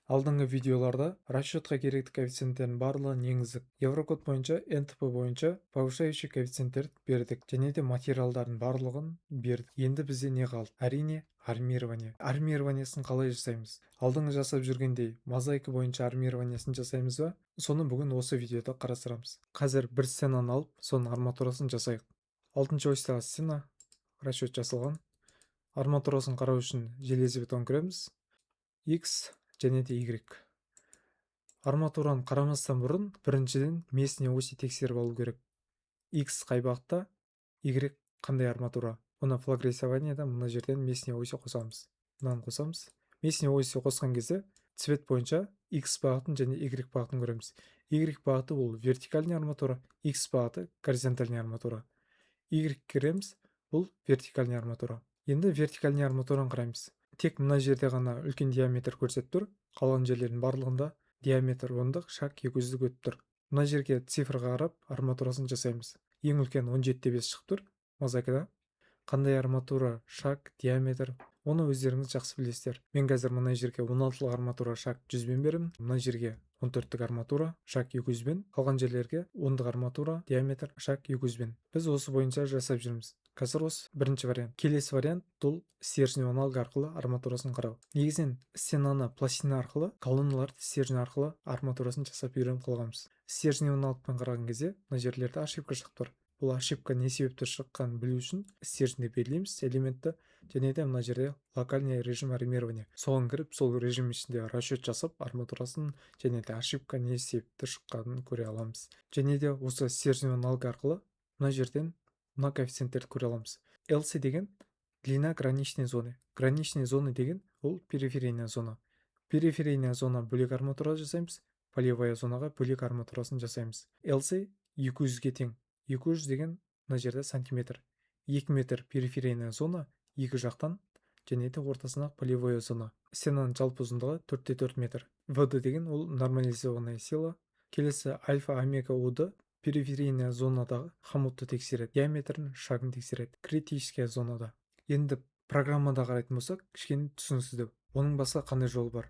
Алдыңғы видеоларда расчетқа керекті коэффициенттердің барлығын енгіздік. Еврокод бойынша НТП бойынша повышающий коэффициенттер бердік және де материалдардың барлығын бердік. Енді бізде не қалды? Әрине армирование. Армированиесін қалай жасаймыз? Алдыңғы жасап жүргендей мозаика бойынша армированиесін жасаймыз ба? Соны бүгін осы видеода қарастырамыз. Қазір бір стенаны алып, соның арматурасын жасайық. 6-шы осьтағы стена расчет жасалған. Арматурасын қарау үшін железобетон көреміз. X және де Y. Арматураны қарамастан бұрын біріншіден месіне оси тексеріп алу керек. X қай бағытта, Y қандай арматура. Оны флагресованияда мына жерден месіне оси қосамыз. Мынаны қосамыз. Месіне оси қосқан кезде цвет бойынша X бағытын және Y бағытын көреміз. Y бағыты ол вертикальный арматура, X бағыты горизонтальный арматура. Y көреміз, бұл вертикальный арматура. Енді вертикальный арматураны қараймыз. Тек мына жерде ғана үлкен диаметр көрсетіп тұр, қалған жерлердің барлығында диаметр 10-дық, шаг 200-дік өтіп тұр. Мына жерге цифрға қарап арматурасын жасаймыз. Ең үлкен 17,5 шығып тұр мозаикада. Қандай арматура, шаг, диаметр, оны өздеріңіз жақсы білесіздер. Мен қазір мына жерге 16-лық арматура шаг 100-бен беремін, мына жерге 14-тік арматура шаг 200-бен, қалған жерлерге 10-дық арматура диаметр шаг 200-бен. Біз осы бойынша жасап жүрміз. Қазір осы бірінші вариант. Келесі вариант бұл стержень аналог арқылы арматурасын қарау. Негізінен стенаны пластина арқылы, колонналарды стержень арқылы арматурасын жасап үйреніп қалғанбыз. Стержень аналогпен қараған кезде мына жерлерде ошибка шығып тұр. Бұл ошибка не себепті шыққанын білу үшін стерженьде белгілейміз элементті және де мына жерде локальный режим армирования. Соған кіріп, сол режим ішінде расчет жасап арматурасын және де ошибка не себепті шыққанын көре аламыз. Және де осы стержень аналог арқылы мына жерден мына коэффициенттерді көре аламыз. LC деген длина граничной зоны. Граничной зоны деген ол периферийная зона. Периферийная зона бөлек арматура жасаймыз, полевая зонаға бөлек арматурасын жасаймыз. LC 200-ге тең. 200 деген мына жерде сантиметр. 2 метр периферийная зона екі жақтан және де ортасына полевая зона. Стенаның жалпы ұзындығы 4-4 метр. ВД деген ол нормализованная сила. Келесі альфа омега уды периферийная зонадағы хомутты тексереді, диаметрін, шагын тексереді, критическая зонада. Енді программада қарайтын болсақ, кішкене түсініксіздеу. Оның басқа қандай жол бар?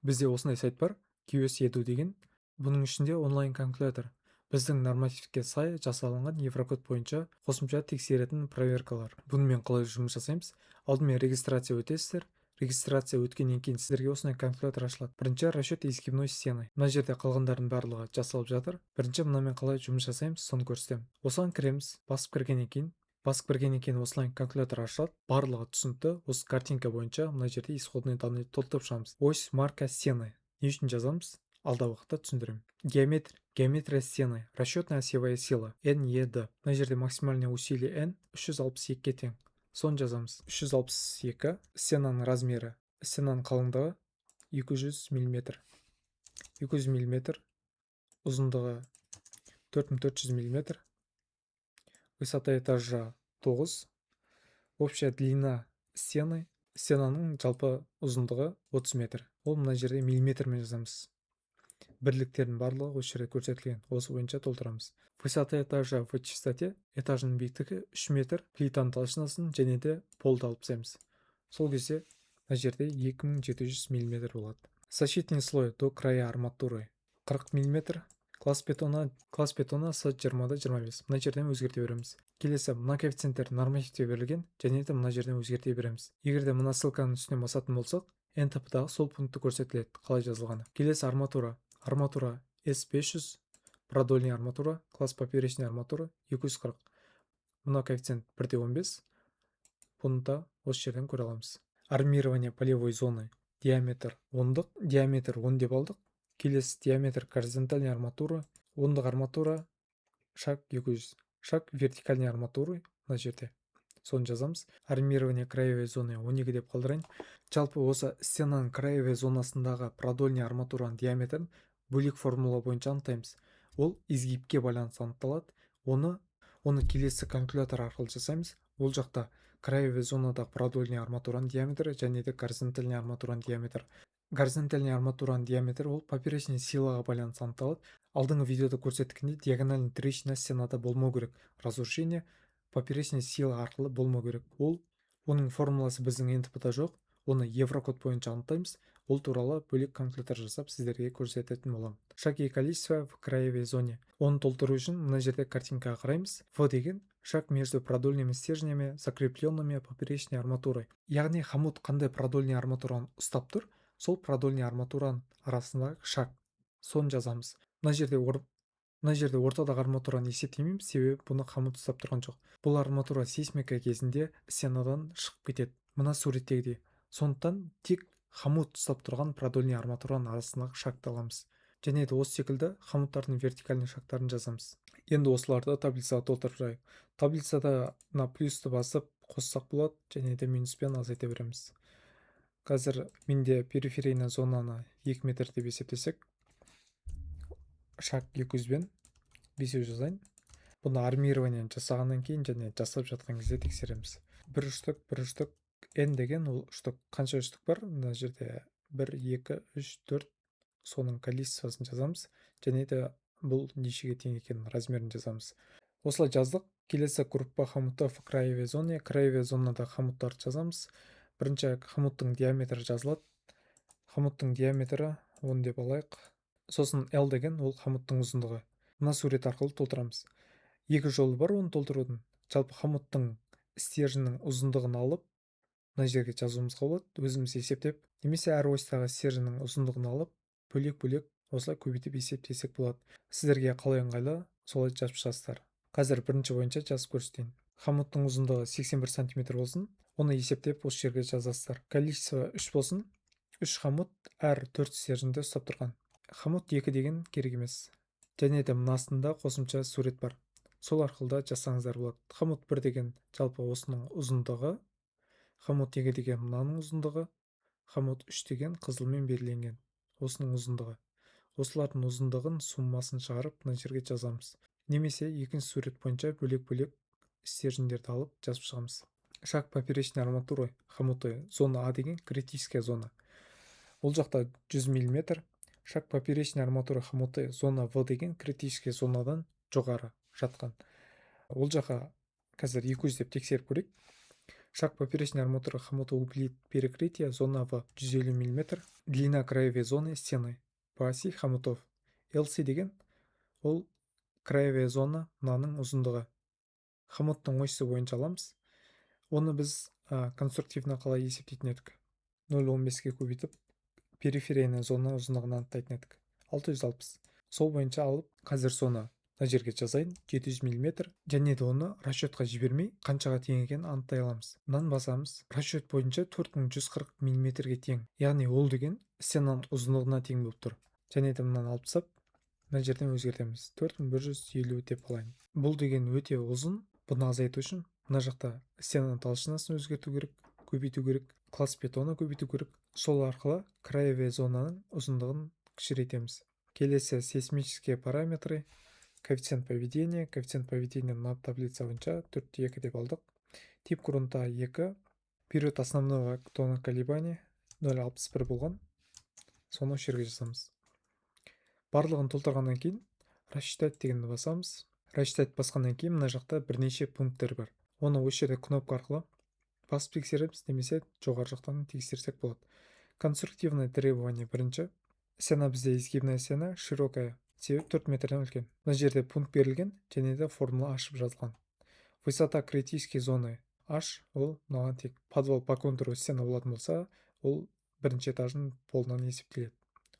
Бізде осындай сайт бар, QS Edu деген. Бұның ішінде онлайн калькулятор. Біздің нормативке сай жасалынған Еврокод бойынша қосымша тексеретін проверкалар. Бұнымен қалай жұмыс жасаймыз? Алдымен регистрация өтесіздер. Регистрация өткеннен кейін сіздерге осындай калькулятор ашылады. Бірінші расчет изгибной стены. Мына жерде қалғандардың барлығы жасалып жатыр. Бірінші мынамен қалай жұмыс жасаймыз, соны көрсетемін. Осыған кіреміз. Басып кіргеннен кейін осылай калькулятор ашылады. Барлығы түсінікті. Осы картинка бойынша мына жерде исходный данные толтырып шығамыз. Ось марка стены. Не үшін жазамыз? Алдағы уақытта түсіндіремін. Геометрия стены. Расчетная осевая сила. NED. Мына жерде максимальное усилие N 362-ге тең. Соны жазамыз. 362. Стенаның размері. Стенаның қалыңдығы 200 мм. 200 мм. Ұзындығы 4400 мм. Высота этажа 9. Общая длина стены. Стенаның жалпы ұзындығы 30 метр. Ол мына жерде миллиметрмен жазамыз. Бірліктердің барлығы осы жерде көрсетілген. Осы бойынша толтырамыз. Высота этажа в частоте. Этажының биіктігі 3 метр. Плитаның толщинасын және де полды алып тастаймыз. Сол кезде мына жерде 2700 мм болады. Защитный слой до края арматуры 40 мм. Класс бетона С20-25. Мына жерден өзгерте береміз. Келесі мына коэффициенттер нормативте берілген және де мына жерден өзгерте береміз. Егерде мына ссылканың үстіне басатын болсақ, НТП-дағы сол пунктті көрсетіледі, қалай жазылғаны. Келесі арматура S500, продольный арматура, класс поперечный арматура 240. Мына коэффициент 1:15. Бұны да осы жерден көре аламыз. Армирование полевой зоны. Диаметр 10-дық, диаметр 10 деп алдық. Келесі диаметр горизонтальный арматура, 10-дық арматура, шаг 200. Шаг вертикальный арматуры мына жерде. Соны жазамыз. Армирование краевой зоны 12 деп қалдырайын. Жалпы осы стенаның краевой зонасындағы продольный арматураның диаметрін бөлек формула бойынша анықтаймыз. Ол изгибке байланысты анықталады. Оны келесі калькулятор арқылы жасаймыз. Ол жақта краевой зонадағы продольный арматураның диаметрі және де горизонтальный арматураның диаметрі. Горизонтальный арматураның диаметрі ол поперечный силаға байланысты анықталады. Алдыңғы видеода көрсеткендей диагональный трещина стенада болмау керек. Разрушение поперечный сила арқылы болмау керек. Оның формуласы біздің НТП-да жоқ. Оны Еврокод бойынша анықтаймыз. Бұл туралы бөлек калькулятор жасап сіздерге көрсететін боламын. Шаг и количество в краевой зоне. Оны толтыру үшін мына жерде картинкаға қараймыз. В деген шаг между продольными стержнями, закрепленными поперечной арматурой. Яғни хомут қандай продольный арматураны ұстап тұр, сол продольный арматураның арасындағы шаг. Соны жазамыз. Мына жерде ортадағы арматураны есептемейміз, себебі бұны хомут ұстап тұрған жоқ. Бұл арматура сейсмика кезінде стенадан шығып кетеді. Мына суреттегідей. Сондықтан тек хомут ұстап тұрған продольный арматураның арасындағы шагты аламыз. Және де осы секілді хомуттардың вертикальный шагтарын жазамыз. Енді осыларды таблицаға толтырып жайық. Таблицада на плюсты басып қоссақ болады, және де минуспен азайта береміз. Қазір менде периферийный зонаны 2 метр деп есептесек, шаг 200-бен 5 жазайын. Бұны армированиен жасағаннан кейін және жасап жатқан кезде тексереміз. Бір үштік n деген ол үштік. Қанша үштік бар? Мына жерде 1, 2, 3, 4 соның количествосын жазамыз. Және де бұл нешеге тең екенін размерін жазамыз. Осылай жаздық. Келесі группа хомуттар в краевой зоне. Краевой зонада хомуттарды жазамыз. Бірінші хомуттың диаметрі жазылады. Хомуттың диаметрі 10 деп алайық. Сосын L деген ол хомуттың ұзындығы. Мына сурет арқылы толтырамыз. Екі жолы бар оны толтырудың. Жалпы хомуттың стерженнің ұзындығын алып, мына жерге жазуымызға болады, өзіміз есептеп, немесе әр осьтағы стерженнің ұзындығын алып, бөлек-бөлек осылай көбейтіп есептесек болады. Сіздерге қалай ыңғайлы, солай жазып шығасыздар. Қазір бірінші бойынша жазып көрсетейін. Хомуттың ұзындығы 81 см болсын, оны есептеп осы жерге жазасыздар. Количество 3 болсын, 3 хомут әр 4 стерженде ұстап тұрған. Хомут 2 деген керек емес. Және де мына астында қосымша сурет бар. Сол арқылы да жазсаңыздар болады. Хомут 1 деген жалпы осының ұзындығы, хомут 2 деген мынаның ұзындығы, хомут 3 деген қызылмен белгіленген осының ұзындығы. Осылардың ұзындығын суммасын шығарып мына жерге жазамыз. Немесе екінші сурет бойынша бөлек-бөлек стержендерді алып жазып шығамыз. Шаг поперечной арматуры хомуты зона А деген критическая зона. Ол жақта 100 мм. Шаг поперечной арматура хомуты зона В деген критический зонадан жоғары жатқан. Ол жаққа қазір 200 деп тексеріп көрейік. Шаг поперечной арматура хомуты углит перекрытия зона В 150 мм. Длина краевой зоны стены по оси хомутов. LC деген ол краевая зона мынаның ұзындығы. Хомуттың осьі бойынша аламыз. Оны біз конструктивно қалай есептейтін едік. 0,15-ке көбейтіп периферийный зона ұзындығын анықтайтын едік. 660. Сол бойынша алып, қазір соны мына жерге жазайын. 700 мм. Және де оны расчетқа жібермей, қаншаға тең екенін анықтай аламыз. Мынаны басамыз. Расчет бойынша 4140 мм-ге тең. Яғни ол деген стенаның ұзындығына тең болып тұр. Және де мынаны алып тастап, мына жерден өзгертеміз. 4150 деп алайын. Бұл деген өте ұзын. Бұны азайту үшін мына жақта стенаның толщинасын өзгерту керек, көбейту керек, класс бетоны көбейту керек. Сол арқылы краевой зонаның ұзындығын кішірейтеміз. Келесі сейсмические параметры, коэффициент поведения. Коэффициент поведения мына таблица бойынша 4,2 деп алдық. Тип грунта 2, период основного тона колебания 0,61 болған. Соны осы жерге жазамыз. Барлығын толтырғаннан кейін рассчитать дегенді басамыз. Рассчитать басқаннан кейін мына жақта бірнеше пункттер бар. Оны осы жерде кнопка арқылы басып тексереміз, немесе жоғары жақтан тексерсек болады. Конструктивное требование бірінші. Стена бізде изгибная стена, широкая, себебі 4 метрден үлкен. Мына жерде пункт берілген, және де формула ашып жазылған. Высота критической зоны H, ол мынаған тек подвал по контуру стена болатын болса, ол бірінші этажын полынан есептеледі.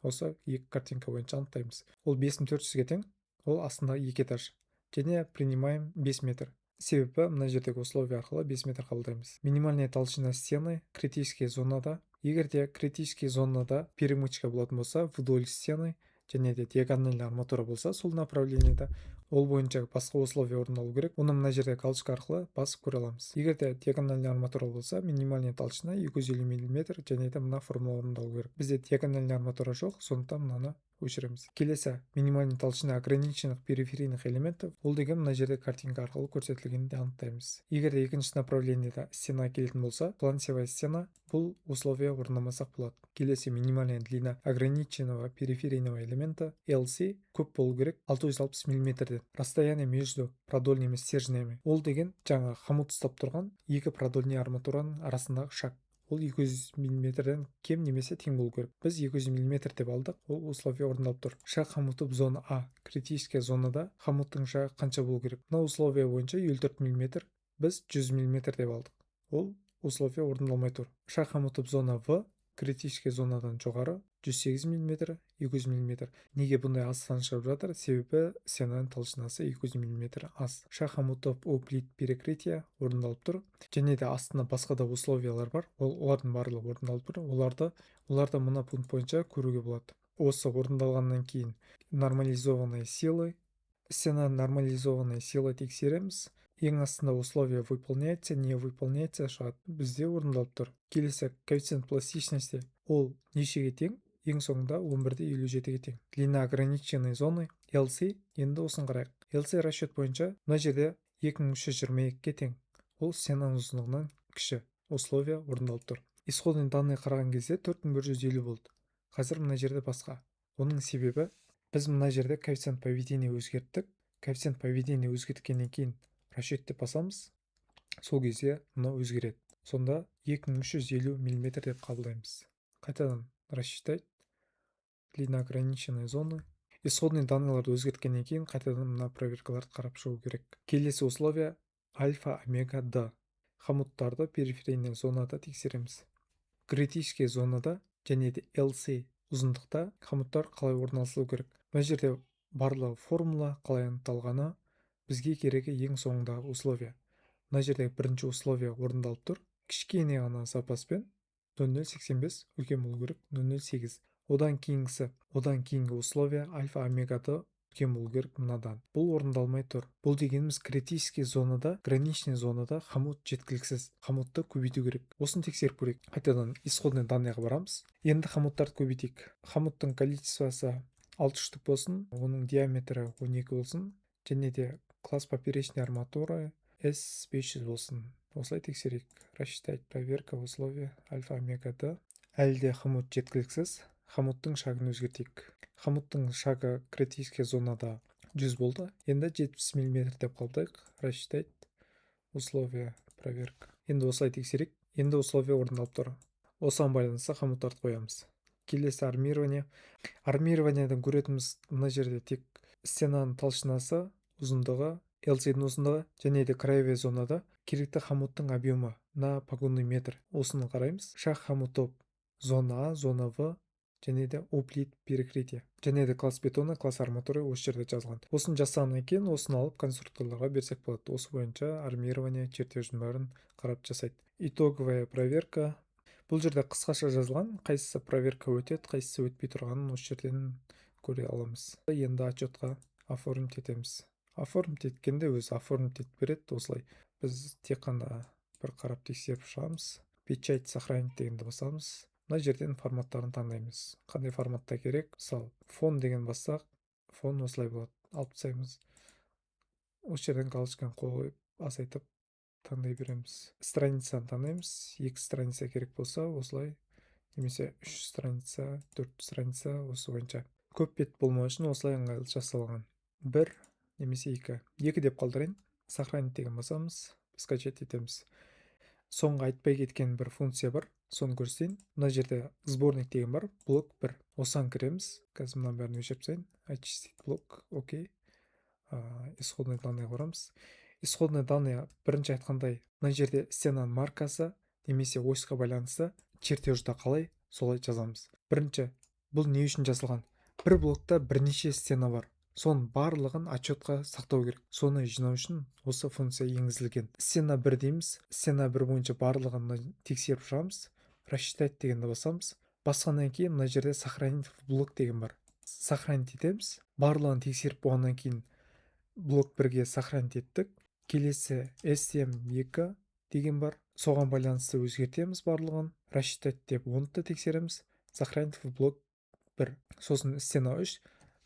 Осы екі картинка бойынша анықтаймыз. Ол 5400-ге тең, ол астында 2 этаж. Және принимаем 5 метр. Себебі мына жердегі условия арқылы 5 метр қабылдаймыз. Минимальная толщина стены критический зонада. Егер де критический зонада перемычка болатын болса, вдоль стены және де диагональный арматура болса, сол направлениеда ол бойынша басқа условия орындалу керек. Оны мына жерде галочка арқылы басып көре аламыз. Егер де диагональный арматура болса, минимальная толщина 250 мм және де мына формула орындалу керек. Бізде диагональный арматура жоқ, сондықтан мынаны өшіреміз. Келесі минимальный толщина ограниченных периферийных элементов. Ол деген мына жерде картинка арқылы көрсетілгенде анықтаймыз. Егер де екінші направлениеда стена келетін болса, фланцевая стена, бұл условия орындамасақ болады. Келесі минимальная длина ограниченного периферийного элемента LC көп болу керек 660 мм. Расстояние между продольными стержнями. Ол деген жаңа хомут ұстап тұрған екі продольный арматураның арасындағы шаг. ол 200 мм кем немесе тең болу керек. Біз 200 мм деп алдық, ол условие орындалып тұр. Шаг хомуты в зона А. Критическая зонада хомуттың шағы қанша болу керек? Мына условие бойынша 54 мм, біз 100 мм деп алдық. Ол условие орындалмай тұр. Шаг хомуты в зона В. Критическая зонадан жоғары 108 мм, 200 мм. Неге бұндай аз сан шығып жатыр? Себебі стенаның толщинасы 200 мм аз. Шаг хомутов у плит перекрытия орындалып тұр. Және де астына басқа да условиялар бар. Олардың барлығы орындалып тұр. Оларды мына пункт бойынша көруге болады. Осы орындалғаннан кейін нормализованные силы, стена нормализованные силы тексереміз. Ең астында условие выполняется, не выполняется шығады. Бізде орындалып тұр. Келесі коэффициент пластичности, ол нешеге тең? Ең соңында 11-57-ге тең. Длина ограниченной зоны LC. Енді осын қарайық. LC расчет бойынша мына жерде 2322-ге тең. Ол стенаның ұзындығынан кіші. Условие орындалып тұр. Исходный данные қараған кезде 4150 болды. Қазір мына жерде басқа. Оның себебі біз мына жерде коэффициент поведения өзгерттік. Коэффициент поведения өзгерткеннен кейін расчет деп басамыз. Сол кезде мына өзгереді. Сонда 2350 мм деп қабылдаймыз. Қайтадан рассчитать. Длина ограниченной зоны. Исходный данныйларды өзгерткеннен кейін қайтадан мына проверкаларды қарап шығу керек. Келесі условия альфа, омега, д. Хомуттарды периферийный зонада тексереміз. Критический зонада және де LC ұзындықта хомуттар қалай орналасуы керек. Мына жерде барлығы формула қалай анықталғаны бізге керегі ең соңындағы условия. Мына жерде бірінші условия орындалып тұр. Кішкене ғана запаспен 0085 үлкен болу керек 008. Одан кейінгі условия альфа омегады үлкен болу керек мынадан. Бұл орындалмай тұр. Бұл дегеніміз критический зонада, граничный зонада хомут жеткіліксіз. Хомутты көбейту керек. Осын тексеріп көрейік. Қайтадан исходный данныйға барамыз. Енді хомуттарды көбейтейік. Хомуттың количествосы 6 штук болсын, оның диаметрі 12 болсын, және де класс поперечной арматуры S500 болсын. Осылай тексерейік. Рассчитать проверка условия альфа омега д. Әлі де хомут жеткіліксіз. Хомуттың шагын өзгертейік. Хомуттың шагы критический зонада 100 болды. Енді 70 мм деп қабылдайық. Рассчитать условия проверка. Енді осылай тексерейік. Енді условия орындалып тұр. Осыған байланысты хомуттарды қоямыз. Келесі армирование. Армированиядан көретініміз мына жерде тек стенаның толщинасы, ұзындығы, LC-дің ұзындығы және де краевой зонада керекті хомуттың объемы на погонный метр. Осыны қараймыз. Шаг хомутов зона А, зона В және де уплит перекрытие. Және де класс бетона, класс арматуры осы жерде жазылған. Осыны жасағаннан кейін осыны алып конструкторларға берсек болады. Осы бойынша армирование чертеждің бәрін қарап жасайды. Итоговая проверка. Бұл жерде қысқаша жазылған, қайсысы проверка өтеді, қайсысы өтпей тұрғанын осы жерден көре аламыз. Енді отчетқа оформить етеміз. Оформить еткенде өзі оформить етіп береді. Осылай біз тек қана бір қарап тексеріп шығамыз. Печать сохранить дегенді басамыз. Мына жерден форматтарын таңдаймыз. Қандай форматта керек? Мысалы, фон деген бассақ, фон осылай болады. Алып тастаймыз. Осы жерден галочканы қойып азайтып таңдай береміз. Страницаны таңдаймыз. 2 страница керек болса, осылай, немесе 3 страница, 4 страница, осы бойынша. Көп бет болмау үшін осылай ыңғайлы жасалған. 1 немесе 2. 2 деп қалдырайын. Сохранить деген басамыз. Скачать етеміз. Соңғы айтпай кеткен бір функция бар. Соны көрсетейін. Мына жерде сборник деген бар. Блок 1. Осыған кіреміз. Қазір мына бәрін өшіріп тастайын. Очистить блок. Окей. Исходный данные барамыз. Исходный данные бірінші айтқандай, мына жерде стенаның маркасы немесе осьқа байланысты чертежда қалай, солай жазамыз. Бірінші, бұл не үшін жазылған? Бір блокта бірнеше стена бар. Соның барлығын отчетқа сақтау керек. Соны жинау үшін осы функция енгізілген. Стена 1 дейміз. Стена 1 бойынша барлығын тексеріп шығамыз. Рассчитать дегенді басамыз. Басқаннан кейін мына жерде сохранить в блок деген бар. Сохранить етеміз. Барлығын тексеріп болғаннан кейін блок 1-ге сохранить еттік. Келесі SM2 деген бар. Соған байланысты өзгертеміз барлығын. Рассчитать деп оны да тексереміз. Сохранить в блок 1. Сосын стена 3.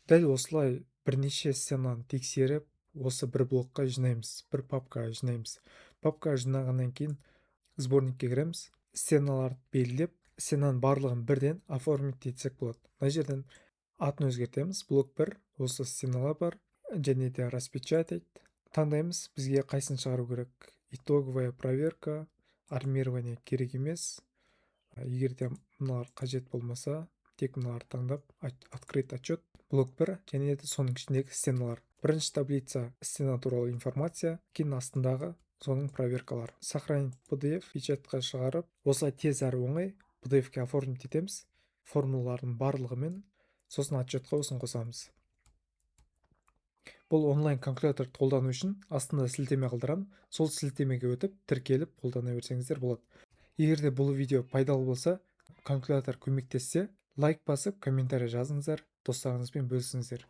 Дәл осылай бірнеше стенаны тексеріп, осы бір блокқа жинаймыз. Бір папкаға жинаймыз. Папкаға жинағаннан кейін сборникке кіреміз. Стеналарды белгілеп, стенаның барлығын бірден оформить етсек болады. Мына жерден атын өзгертеміз. Блок 1. Осы стеналар бар. Және де распечатать. Таңдаймыз, бізге қайсын шығару керек? Итоговая проверка, армирование керек емес. егер де мыналар қажет болмаса, тек мыналарды таңдап открыть отчет, блок 1 және де соның ішіндегі стеналар. Бірінші таблица стена туралы информация, кейін астындағы соның проверкалар. Сохранить PDF, печатқа шығарып, осылай тез әрі оңай PDF-ке оформить етеміз. Формулалардың барлығымен, сосын отчетқа осын қосамыз. Бұл онлайн калькуляторды қолдану үшін астында сілтеме қалдырамын, сол сілтемеге өтіп тіркеліп қолдана берсеңіздер болады. Егер де бұл видео пайдалы болса, калькулятор көмектессе, лайк басып комментарий жазыңыздар, достарыңызбен бөлісіңіздер.